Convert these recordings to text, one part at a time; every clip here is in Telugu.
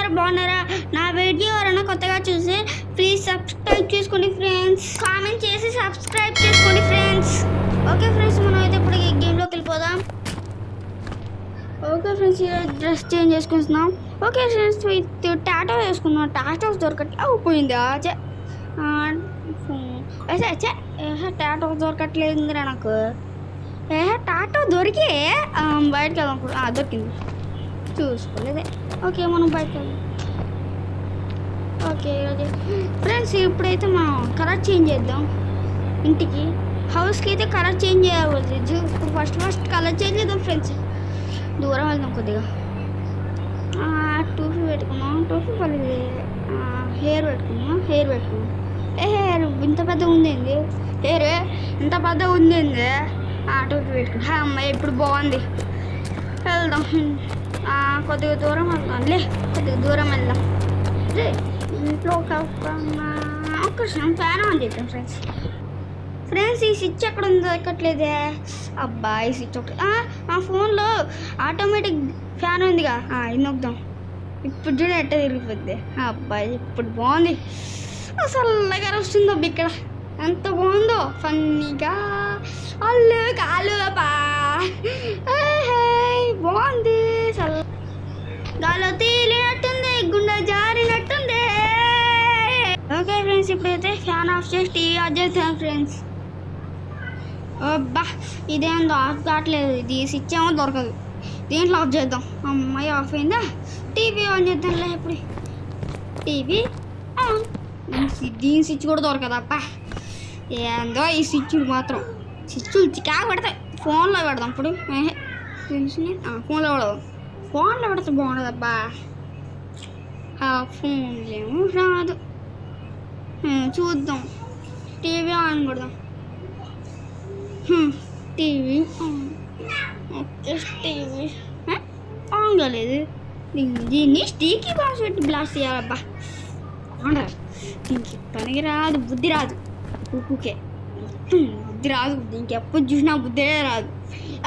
అందరు బాగున్నారా? నా వీడియో ఎవరైనా కొత్తగా చూసి ప్లీజ్ సబ్స్క్రైబ్ చేసుకోండి ఫ్రెండ్స్. కామెంట్ చేసి సబ్స్క్రైబ్ చేసుకోండి ఫ్రెండ్స్. ఓకే ఫ్రెండ్స్, మనం అయితే ఇప్పుడు గేమ్లోకి వెళ్ళిపోదాం. ఓకే ఫ్రెండ్స్, డ్రెస్ చేంజ్ చేసుకుంటున్నాం. ఓకే ఫ్రెండ్స్, టాటో వేసుకున్నాం. టాటో దొరకట్లే పోయిందా? టాటో దొరకట్లేదురా నాకు. టాటో దొరికే బయటకు వెళ్దాం. దొరికింది, చూసుకోలేదే. ఓకే, మనం బయటకు వెళ్దాం. ఓకే ఫ్రెండ్స్, ఇప్పుడైతే మనం కలర్ చేంజ్ చేద్దాం. ఇంటికి హౌస్కి అయితే కలర్ చేంజ్ చేయాలి. ఇప్పుడు ఫస్ట్ కలర్ చేంజ్ చేద్దాం ఫ్రెండ్స్. దూరం వెళ్దాం కొద్దిగా. టోపీ పెట్టుకున్నాం. టోపీ పర్లేదు. హెయిర్ పెట్టుకున్నాం. హెయిర్ ఇంత పెద్ద ఉందేంది? హెయిర్ ఇంత పెద్ద ఉందేంది? టోపీ పెట్టుకున్నా. అమ్మాయి ఇప్పుడు బాగుంది. వెళ్దాం. కొద్దిగా దూరం వెళ్దాం. ఇంట్లో ఒక్క ఫ్యాన్ ఆన్ చేద్దాం ఫ్రెండ్స్. ఈ స్విచ్ ఎక్కడ ఉందో ఎక్కట్లేదే. అబ్బాయి స్విచ్ ఒకటి మా ఫోన్లో ఆటోమేటిక్ ఫ్యాన్ ఉందిగా, ఇది నొక్కుదాం. ఇప్పుడు చూడ ఎట్ట తిరిగిపోద్ది. అబ్బాయి ఇప్పుడు బాగుంది. అసలు వస్తుందో ఇక్కడ ఎంత బాగుందో. ఫన్నీగా అల్లు కాలు బాగుంది. అసలు గాలో తేలినట్టుంది, గుండె జారినట్టుంది. ఓకే ఫ్రెండ్స్, ఇప్పుడైతే ఫ్యాన్ ఆఫ్ చేసి టీవీ ఆఫ్ చేస్తాం ఫ్రెండ్స్. అబ్బా, ఇదేందో ఆఫ్ కావట్లేదు. ఇది స్విచ్ ఏమో దొరకదు. దీంట్లో ఆఫ్ చేద్దాం. అమ్మాయి ఆఫ్ అయిందా? టీవీ ఆన్ చేద్దాంలే. ఇప్పుడు టీవీ ఆన్. దీని స్విచ్ కూడా దొరకదు. అబ్బా ఏందో ఈ స్విచ్ మాత్రం. స్విచ్లు చికాకు పెడతాయి. ఫోన్లో పెడదాం ఇప్పుడు. ఫోన్లో పెడితే బాగుండదు. అబ్బా ఫోన్లో ఏమో రాదు. చూద్దాం. టీవీ ఆన్ కొడదాం. TV on. Okay, TV on కాలేదు. దీన్ని స్టీకీ బాక్స్ పెట్టి బ్లాస్ట్ చేయాలబ్బా. దీనికి పనికి రాదు, బుద్ధి రాదు. ఊకే బుద్ధి రాదు. దీనికి ఎప్పుడు చూసినా బుద్ధే రాదు.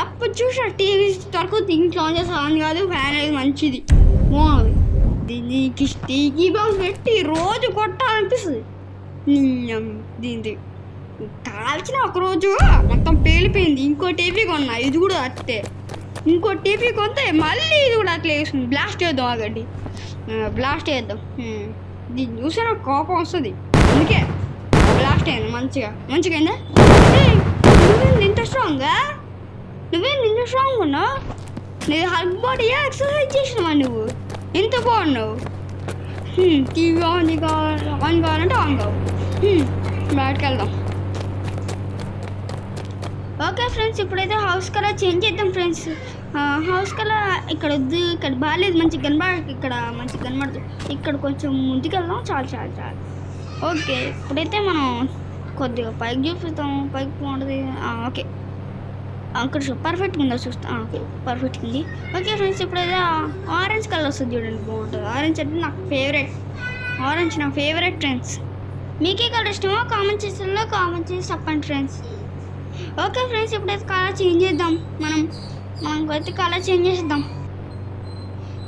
ఎప్పుడు చూసినా టీవీ దొరకదు. దీంట్లో ఆన్ చేస్తే ఆన్ కాదు. ఫ్యాన్ అనేది మంచిది, బాగుంది. దీనికి స్టీకీ బాక్స్ పెట్టి రోజు కొట్టాలనిపిస్తుంది. దీనికి కాల్చిన ఒకరోజు మొత్తం పేలిపోయింది. ఇంకో టీవీ కొన్నా, ఇది కూడా అట్టే. ఇంకో టీవీ కొంటే మళ్ళీ ఇది కూడా అట్లా వేసుకుంది. బ్లాస్ట్ చేద్దాం. ఆగండి, బ్లాస్ట్ చేద్దాం. దీన్ని చూస్తే నాకు కోపం వస్తుంది. అందుకే బ్లాస్ట్ అయింది. మంచిగా అయిందా? నువ్వేంది ఇంత స్ట్రాంగ్గా ఉన్నావు? నేను హల్క్ బాడీ ఎక్సర్సైజ్ చేసినావా నువ్వు? ఎంత బాగున్నావు. టీవీ ఆన్ కావాలంటే ఆన్ కావు. బయటకు వెళ్దాం. ఓకే ఫ్రెండ్స్, ఇప్పుడైతే హౌస్ కలర్ చేంజ్ చేద్దాం ఫ్రెండ్స్. హౌస్ కలర్ ఇక్కడ వద్దు, ఇక్కడ బాగాలేదు. మంచిగా ఇక్కడ మంచిగా కనబడుతుంది. ఇక్కడ కొంచెం ముందుకెళ్దాం. చాలు. ఓకే, ఇప్పుడైతే మనం కొద్దిగా పైకి చూపిస్తాం. పైకి బాగుంటుంది. ఓకే, అక్కడ పర్ఫెక్ట్గా ఉందా చూస్తా. పర్ఫెక్ట్గా ఉంది. ఓకే ఫ్రెండ్స్, ఇప్పుడైతే ఆరెంజ్ కలర్ వస్తుంది చూడండి, బాగుంటుంది. ఆరెంజ్ అంటే నాకు ఫేవరెట్. ఆరెంజ్ నా ఫేవరెట్ ఫ్రెండ్స్. మీకే కలర్ ఇష్టమో కామెంట్ చేసి చెప్పండి ఫ్రెండ్స్. ఓకే ఫ్రెండ్స్, ఇప్పుడైతే కలర్ చేంజ్ చేద్దాం. మనకైతే కలర్ చేంజ్ చేద్దాం.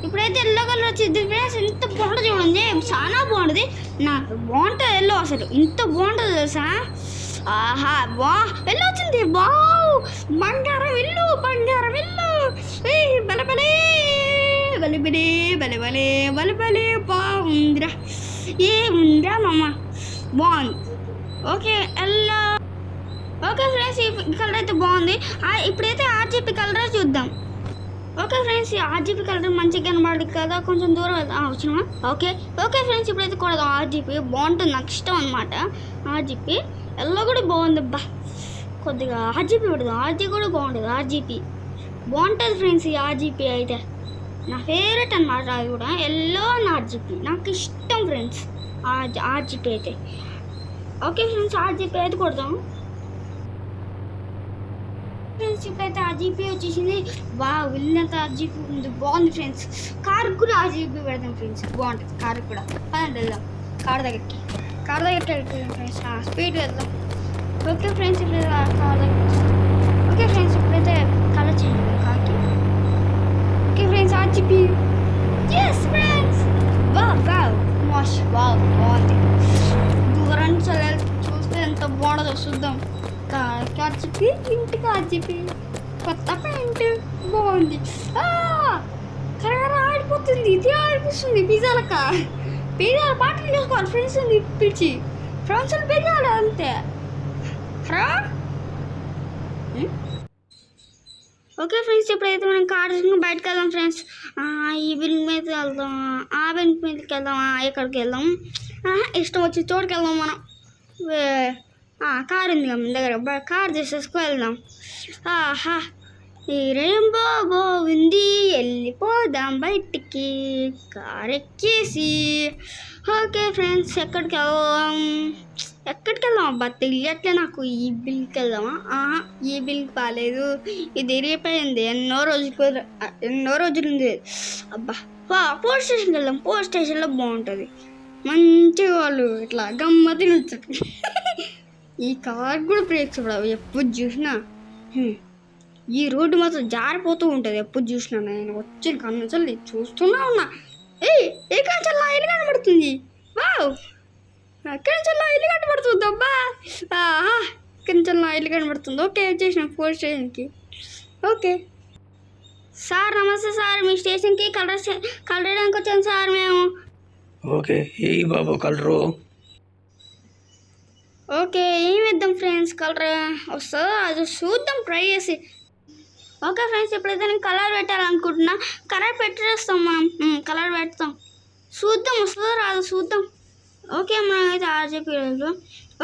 ఇప్పుడైతే ఎల్లో కలర్ వచ్చింది ఫ్రెండ్స్. ఎంత బాగుంటుంది చూడండి, చాలా బాగుంటుంది. నాకు బాగుంటుంది ఎల్లో. అసలు ఇంత బాగుంటుంది తెలుసా? ఆహా, ఎల్లో వచ్చింది. బంగారం ఇల్లు బలే బాగుందిరా. ఏముందిరా మామ, బాగుంది. Okay yellow. ఓకే ఫ్రెండ్స్, ఈ కలర్ అయితే బాగుంది. ఇప్పుడైతే ఆర్జీపీ కలర్ చూద్దాం. ఓకే ఫ్రెండ్స్, ఈ ఆర్జీపీ కలర్ మంచిగా కనబడదు కదా, కొంచెం దూరం వెళ్దాం. వచ్చినామా? ఓకే ఫ్రెండ్స్, ఇప్పుడైతే కొడదాం. ఆర్జీపీ బాగుంటుంది, నాకు ఇష్టం అనమాట. ఆర్జీపీ ఎల్లో కూడా బాగుంది. అబ్బా, కొద్దిగా ఆర్జీపీ పెడదాం. ఆర్జీ కూడా బాగుంటుంది. ఆర్జీపీ బాగుంటుంది ఫ్రెండ్స్. ఈ ఆర్జీపీ అయితే నా ఫేవరెట్ అనమాట. అది కూడా ఎల్లో అండ్ ఆర్జీపీ నాకు ఇష్టం ఫ్రెండ్స్. ఆర్జీపీ అయితే. ఓకే ఫ్రెండ్స్, ఆర్జీపీ అయితే కొడదాం ఫ్రెండ్స్. ఇప్పుడైతే ఆర్జీపీ వచ్చేసింది. వెళ్ళినంత ఆర్జీపీ ఉంది, బాగుంది ఫ్రెండ్స్. కార్ కూడా ఆర్జీపీ పెడదాం ఫ్రెండ్స్, బాగుంటుంది. కార్ కూడా పదండి వెళ్దాం. కార్ దగ్గరికి వెళ్తాం ఫ్రెండ్స్. స్పీడ్ వెళ్దాం. ఓకే ఫ్రెండ్స్, ఇప్పుడు కార్ దగ్గర. ఓకే ఫ్రెండ్స్, ఇప్పుడైతే కలర్ చేయండి కార్కి. Okay friends, RGP. Yes friends, వస్తుందో చూద్దాం. కార్ చెప్పి ఇంటి కార్ చెప్పి కొత్త ప్యాంటు బాగుంది. కరగర ఆడిపోతుంది. ఇది ఆడిపిస్తుంది పిజ్జాలక. పిజ్జాల పాటలు చేసుకోవాలి ఫ్రెండ్స్ పిలిచి. ఫ్రెండ్స్ పిజ్జాలు అంతే. ఓకే ఫ్రెండ్స్, ఇప్పుడైతే మనం కార్ బయటకు వెళ్దాం ఫ్రెండ్స్. ఈ బిల్డింగ్ మీద వెళ్దాం, ఆ బిల్డింగ్ మీదకి వెళ్దాం, ఎక్కడికి వెళ్దాం, ఇష్టం వచ్చి చోటుకి వెళ్దాం. మనం కార్ ఉంది మన దగ్గర, కార్ చేసేసుకు వెళ్దాం. ఈ రెయిన్బో బాగుంది, వెళ్ళిపోదాం బయటికి కార్ ఎక్కేసి. ఓకే ఫ్రెండ్స్, ఎక్కడికి వెళ్దాం అబ్బా తెలియట్లే నాకు. ఈ బిల్కి వెళ్దామా? ఈ బిల్కి బాగాలేదు, ఇది ఇరిగిపోయింది. ఎన్నో రోజులు ఉంది. అబ్బా పోలీస్ స్టేషన్కి వెళ్దాం. పోలీస్ స్టేషన్లో బాగుంటుంది, మంచిగా వాళ్ళు ఇట్లా గమ్మతి నుంచుంటు. ఈ కార్ కూడా బ్రేక్స్ పడవు ఎప్పుడు చూసినా. ఈ రోడ్డు మాత్రం జారిపోతూ ఉంటుంది ఎప్పుడు చూసినా. నేను వచ్చిన కన్నుసలు చూస్తున్నా ఉన్నా. ఎక్కడి నుంచి ఇల్లు కనబడుతుంది. వావ్, ఎక్కడి నుంచి ఇల్లు కనబడుతుంది అబ్బా. ఎక్కడి నుంచి ఇల్లు కనబడుతుంది. ఓకే, వచ్చేసినాం పోలీస్ స్టేషన్కి. ఓకే సార్, నమస్తే సార్. మీ స్టేషన్కి కలర్ వేయడానికి వచ్చాను సార్ మేము. ఓకే, ఏ బాబు కలరు? ఓకే, ఏమి ఇద్దాం ఫ్రెండ్స్? కలర్ వస్తుందో అది చూద్దాం ట్రై చేసి. ఓకే ఫ్రెండ్స్, ఇప్పుడైతే నేను కలర్ పెట్టాలనుకుంటున్నా. కలర్ పెట్టేస్తాం మనం. కలర్ పెడతాం, చూద్దాం వస్తుందో రాదో చూద్దాం. ఓకే, మనం అయితే ఆర్జీపీకి వెళ్దాం.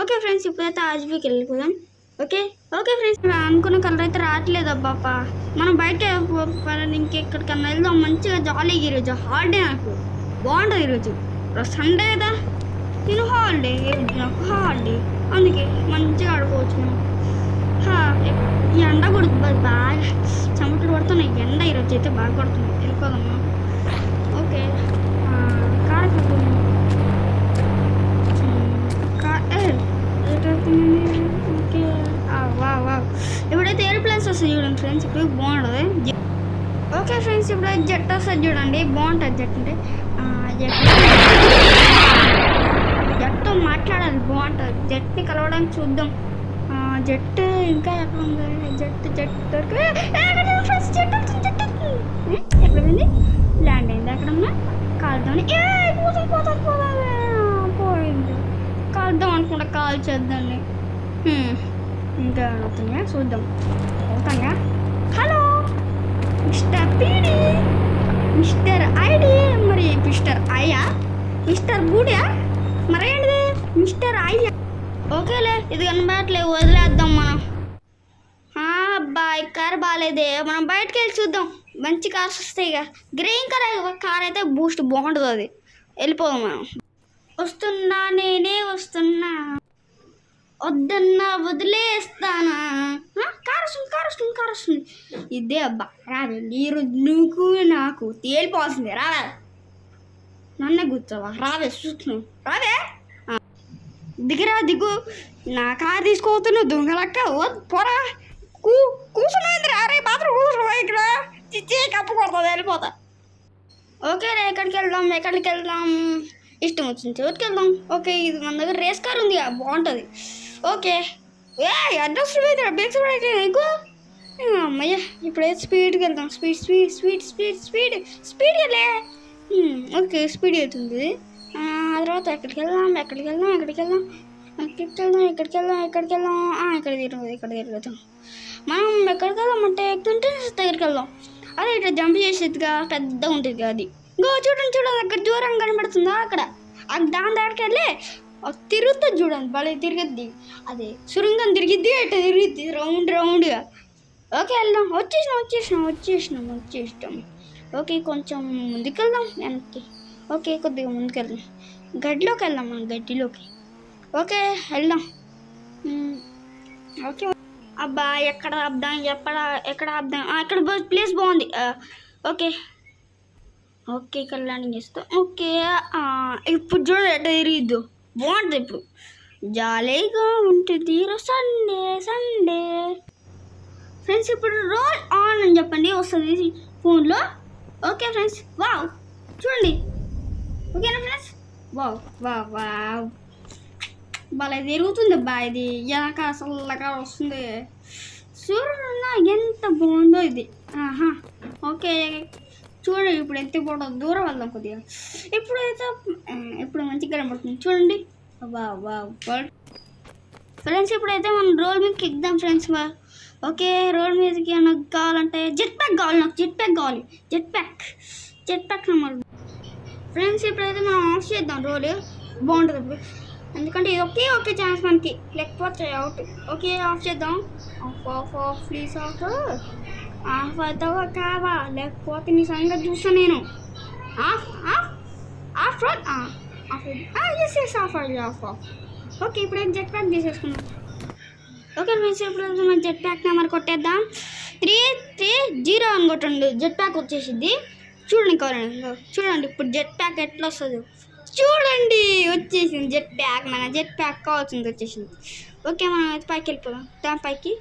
ఓకే ఫ్రెండ్స్, ఇప్పుడైతే ఆర్జీపీకి వెళ్ళిపోదాం. ఓకే ఫ్రెండ్స్, అనుకున్న కలర్ అయితే రావట్లేదు అబ్బాపా. మనం బయట ఇంకెక్కడికన్నా వెళ్దాం. మంచిగా జాలీగా ఈరోజు హాలిడే, నాకు బాగుంటుంది. ఈరోజు సండే కదా, నేను హాలిడే, నాకు హాలిడే, అందుకే మంచిగా ఆడుకోవచ్చు మనం. ఈ ఎండ కొడుతుంది బాగా, చెమటలు పడుతున్నాయి. ఎండ ఈరోజు అయితే బాగా పడుతుంది. వెళ్ళిపోదాం మనం. Okay, car okay. వా ఇప్పుడైతే ఏరోప్లేన్స్ వస్తాయి చూడండి ఫ్రెండ్స్. ఇప్పుడు బాగుంటుంది. ఓకే ఫ్రెండ్స్, ఇప్పుడు జెట్ వస్తుంది చూడండి, బాగుంటుంది. జెట్ అంటే జట్టు మాట్లాడాలి, బాగుంటుంది. జట్ని కలవడానికి చూద్దాం. జట్టు ఇంకా ఎక్కడ ఉంది? జట్టు ఎక్కడ ఉంది? ల్యాండ్ అయింది. ఎక్కడన్నా కాలుదామని పోయింది. కాలుద్దాం అనుకుంటా, కాల్ చేద్దాన్ని. ఇంకా అవుతున్నాయా చూద్దాం. అవుతాయా? Hello mister PD, mister ID, మరి మిస్టర్ అయ్యా, మిస్టర్ బూడియా, మరేంటిది మిస్టర్ అయ్యా. ఓకేలే, ఇది కనబడట్లే, వదిలేద్దాం మనం. అబ్బాయి కార్ బాగాలేదే, మనం బయటకు వెళ్ళి చూద్దాం. మంచి కార్స్ వస్తాయి ఇక. గ్రీన్ కలర్ కార్ అయితే బూస్ట్ బాగుంటుంది, అది వెళ్ళిపోదాం మనం. వస్తున్నా, నేనే వస్తున్నా, వద్దన్నా వదిలేస్తానా. కార్ వస్తుంది. ఇదే అబ్బా, రావే. ఈరోజు నువ్వు నాకు తేలిపోవాల్సిందే. రావే, నన్నే కూర్చోవా? రావే, చూస్తున్నావు. రావే, దిగు. నా కార్ తీసుకోవద్దు దొంగలక్క. పోరా, కూర్చున్నాయింది. అరే మాత్రం కూర్చున్నావా ఇక్కడ? చిచ్చి కప్పు కొడుతుంది, వెళ్ళిపోతా. ఓకే, ఎక్కడికి వెళ్దాం? ఇష్టం వచ్చింది చోటుకి వెళ్దాం. ఓకే, ఇది మన దగ్గర రేస్ కార్ ఉంది, బాగుంటుంది. ఓకే, అడ్రస్ బ్రేక్స్ పడైతే నీకు. అమ్మయ్య, ఇప్పుడైతే స్పీడ్కి వెళ్దాం. స్పీడ్కి వెళ్ళే. ఓకే, స్పీడ్ అవుతుంది. ఆ తర్వాత ఎక్కడికి వెళ్దాం? ఇక్కడ తిరుగుతాం. మనం ఎక్కడికి వెళ్దామంటే కంటైనర్స్ దగ్గరికి వెళ్దాం. అదే ఇట్లా జంప్ చేసేదిగా పెద్దగా ఉంటుంది కదా అది. చూడండి అక్కడ దూరం కనబడుతుందా? అక్కడ దాని దగ్గరికి వెళ్ళి తిరుగుతుంది చూడండి, భలే తిరిగిద్ది. అదే సురంగం తిరిగిద్ది, అట్లా తిరిగిద్ది రౌండ్గా. ఓకే, వెళ్దాం. వచ్చేసినాం. ఓకే, కొంచెం ముందుకెళ్దాం, వెనక్కి. ఓకే, కొద్దిగా ముందుకెళ్దాం. గడ్డిలోకి వెళ్దాం మనం, గడ్డిలోకి. ఓకే, వెళ్దాం. ఓకే అబ్బా, ఎక్కడ ఆపుదాం? ఇక్కడ ప్లేస్ బాగుంది. ఓకే, ఇక్కడ ల్యాండింగ్ చేస్తాం. ఓకే, ఇప్పుడు చూడండి ఎట్లా తిరిగిద్దు, బాగుంటుంది. ఇప్పుడు జాలీగా ఉంటుంది. సండే ఫ్రెండ్స్, ఇప్పుడు రోల్ ఆన్ అని చెప్పండి, వస్తుంది ఫోన్లో. ఓకే ఫ్రెండ్స్, వావ్ చూడండి. ఓకేనా ఫ్రెండ్స్? వావ్ భలే తిరుగుతుంది అబ్బా ఇది వెనక అసలుగా వస్తుంది చూడన్నా ఎంత బాగుందో ఇది ఆహా ఓకే చూడండి ఇప్పుడు ఎంత కూడా దూరం వెళ్దాం కొద్దిగా ఇప్పుడు మంచిగా కనబడుతుంది చూడండి వా వా ఫ్రెండ్స్ ఇప్పుడైతే మనం రోల్ మీదకి ఎక్కుదాం ఫ్రెండ్స్ ఓకే రోల్ మీదకి నాకు కావాలంటే జెట్ ప్యాక్ కావాలి నాకు జెట్ ప్యాక్ నెంబర్ ఫ్రెండ్స్ ఇప్పుడైతే మనం ఆఫ్ చేద్దాం రోల్ బాగుంటుంది ఎందుకంటే ఇది ఒకే ఛాన్స్ మనకి లేకపోతే అవుట్ ఓకే ఆఫ్ చేద్దాం ఆఫ్ ప్లీజ్ ఆఫ్ అవుతావా కావా లేకపోతే నీ సంగతి చూస్తాను నేను ఆఫ్ ఓకే ఇప్పుడు జెట్ ప్యాక్ తీసేసుకున్నాం ఓకే ఫ్రెండ్స్ ఇప్పుడు మనం జెట్ ప్యాక్ నెంబర్ కొట్టేద్దాం 330 అని కొట్టండి జెట్ ప్యాక్ వచ్చేసింది చూడండి ఇప్పుడు జెట్ ప్యాక్ ఎట్లా వస్తుందో చూడండి వచ్చేసింది జెట్ ప్యాక్ కావాల్సింది వచ్చేసింది ఓకే మనం అయితే పైకి వెళ్ళిపోదాం దాని పైకి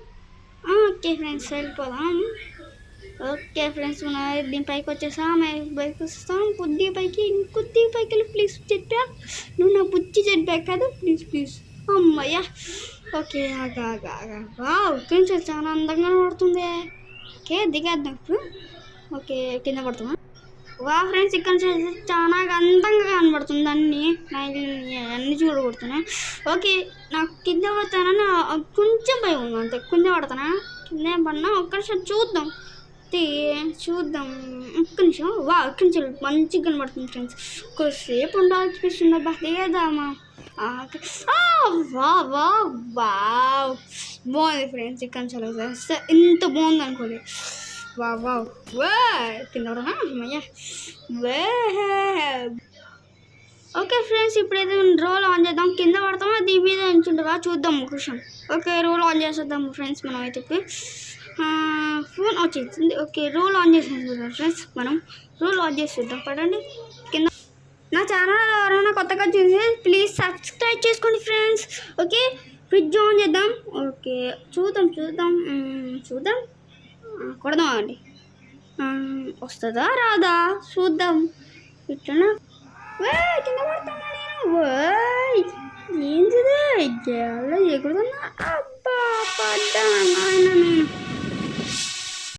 ఓకే ఫ్రెండ్స్ వెళ్ళిపోదాం ఓకే ఫ్రెండ్స్ మనం దీని పైకి వచ్చేసాం పైకి వస్తాం కొద్దిగా పైకి వెళ్ళి ప్లీజ్ జెట్ ప్యాక్ నువ్వు నా బుచ్చి జెట్ ప్యాక్ కాదు ప్లీజ్ అమ్మయ్యా ఓకే వావ్ ఫ్రెండ్స్ చాలా అందంగా పడుతుంది ఓకే దిగేద్దాం ఇప్పుడు ఓకే కింద పడుతున్నా వా ఫ్రెండ్స్ ఇక్కడ నుంచి చాలా అందంగా కనబడుతుంది అన్నీ చూడగొడుతున్నాయి ఓకే నాకు కింద పడతానని కొంచెం భయం ఉంది అంతే కింద పడినా ఒక్క నిమిషం చూద్దాం ఒక్క నిమిషం మంచిగా కనబడుతుంది ఫ్రెండ్స్ కొద్దిసేపు ఉండాల్సిపిస్తుంది అబ్బా దిగేద్దామా బాగుంది ఫ్రెండ్స్ ఇక్కడ నుంచి ఇంత బాగుంది అనుకోలేదు కింద ఓకే ఫ్రెండ్స్ ఇప్పుడైతే రోల్ ఆన్ చేద్దాం కింద పడతామా దీని మీద ఉంచుంటారా చూద్దాం క్వశ్చన్ ఓకే రోల్ ఆన్ చేసేద్దాం ఫ్రెండ్స్ మనం అయితే ఫోన్ వచ్చేసింది ఓకే రోల్ ఆన్ చేసేద్దాం ఫ్రెండ్స్ మనం రోల్ ఆన్ చేసేద్దాం పడండి కింద నా ఛానల్ ఎవరైనా కొత్తగా చూసి ప్లీజ్ సబ్స్క్రైబ్ చేసుకోండి ఫ్రెండ్స్ ఓకే ఫ్రిడ్జ్ ఆన్ చేద్దాం ఓకే చూద్దాం కొడదాం అండి వస్తుందా రాదా చూద్దాం